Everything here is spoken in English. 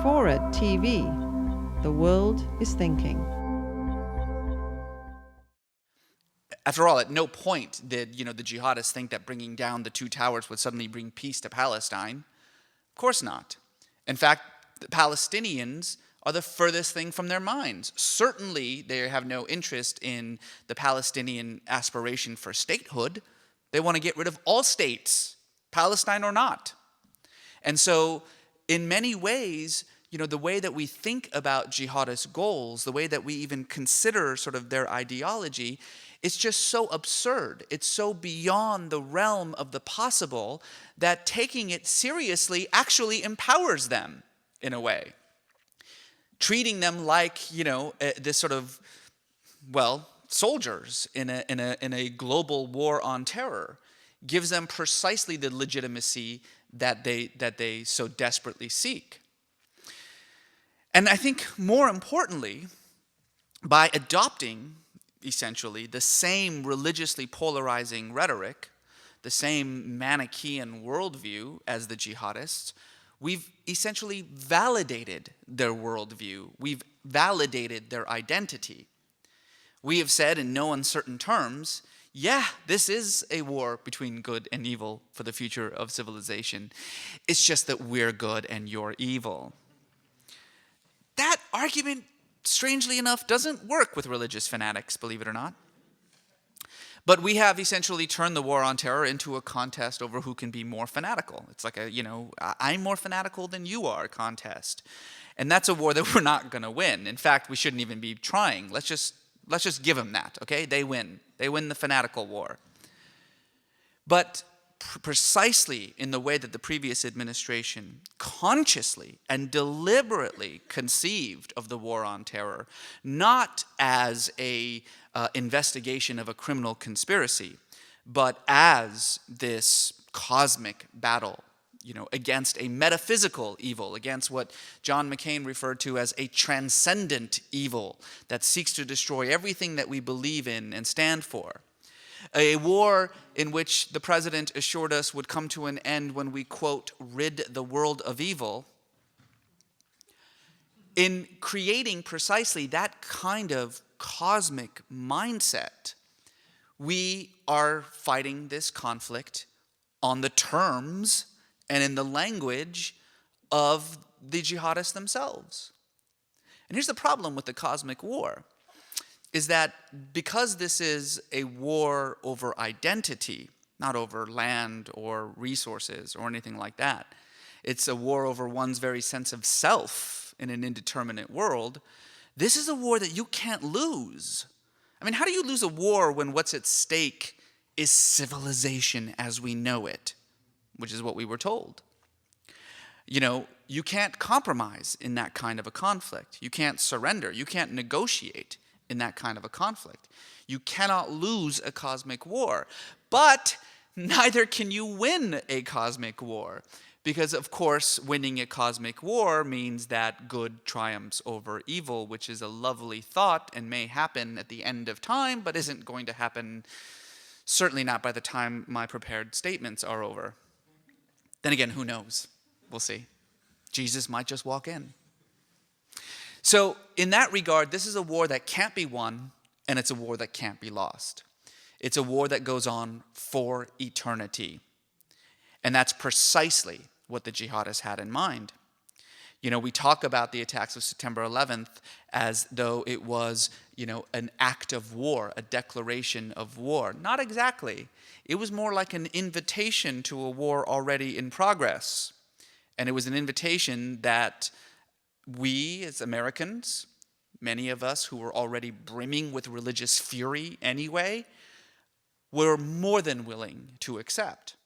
FORA.tv. The world is thinking. After all, at no point did, the jihadists think that bringing down the two towers would suddenly bring peace to Palestine. Of course not. In fact, the Palestinians are the furthest thing from their minds. Certainly, they have no interest in the Palestinian aspiration for statehood. They want to get rid of all states, Palestine or not. And so, in many ways, the way that we think about jihadist goals, the way that we even consider sort of their ideology, it's just so absurd. It's so beyond the realm of the possible that taking it seriously actually empowers them in a way. Treating them like, this sort of, soldiers in a global war on terror gives them precisely the legitimacy that they so desperately seek. And I think more importantly, by adopting essentially the same religiously polarizing rhetoric, the same Manichaean worldview as the jihadists, we've essentially validated their worldview. We've validated their identity. We have said in no uncertain terms, yeah, this is a war between good and evil for the future of civilization. It's just that we're good and you're evil. That argument, strangely enough, doesn't work with religious fanatics, believe it or not. But we have essentially turned the war on terror into a contest over who can be more fanatical. It's like I'm more fanatical than you are contest. And that's a war that we're not going to win. In fact, we shouldn't even be trying. Let's just give them that, okay? They win. They win the fanatical war. But precisely in the way that the previous administration consciously and deliberately conceived of the war on terror, not as a investigation of a criminal conspiracy, but as this cosmic battle, against a metaphysical evil, against what John McCain referred to as a transcendent evil that seeks to destroy everything that we believe in and stand for. A war in which the president assured us would come to an end when we, quote, rid the world of evil. In creating precisely that kind of cosmic mindset, we are fighting this conflict on the terms and in the language of the jihadists themselves. And here's the problem with the cosmic war, is that because this is a war over identity, not over land or resources or anything like that, it's a war over one's very sense of self in an indeterminate world, this is a war that you can't lose. I mean, how do you lose a war when what's at stake is civilization as we know it, which is what we were told? You can't compromise in that kind of a conflict. You can't surrender. You can't negotiate in that kind of a conflict. You cannot lose a cosmic war, but neither can you win a cosmic war, because of course winning a cosmic war means that good triumphs over evil, which is a lovely thought and may happen at the end of time, but isn't going to happen, certainly not by the time my prepared statements are over. Then again, who knows? We'll see. Jesus might just walk in. So in that regard, this is a war that can't be won, and it's a war that can't be lost. It's a war that goes on for eternity. And that's precisely what the jihadists had in mind. We talk about the attacks of September 11th as though it was, an act of war, a declaration of war. Not exactly. It was more like an invitation to a war already in progress. And it was an invitation that we as Americans, many of us who were already brimming with religious fury anyway, were more than willing to accept.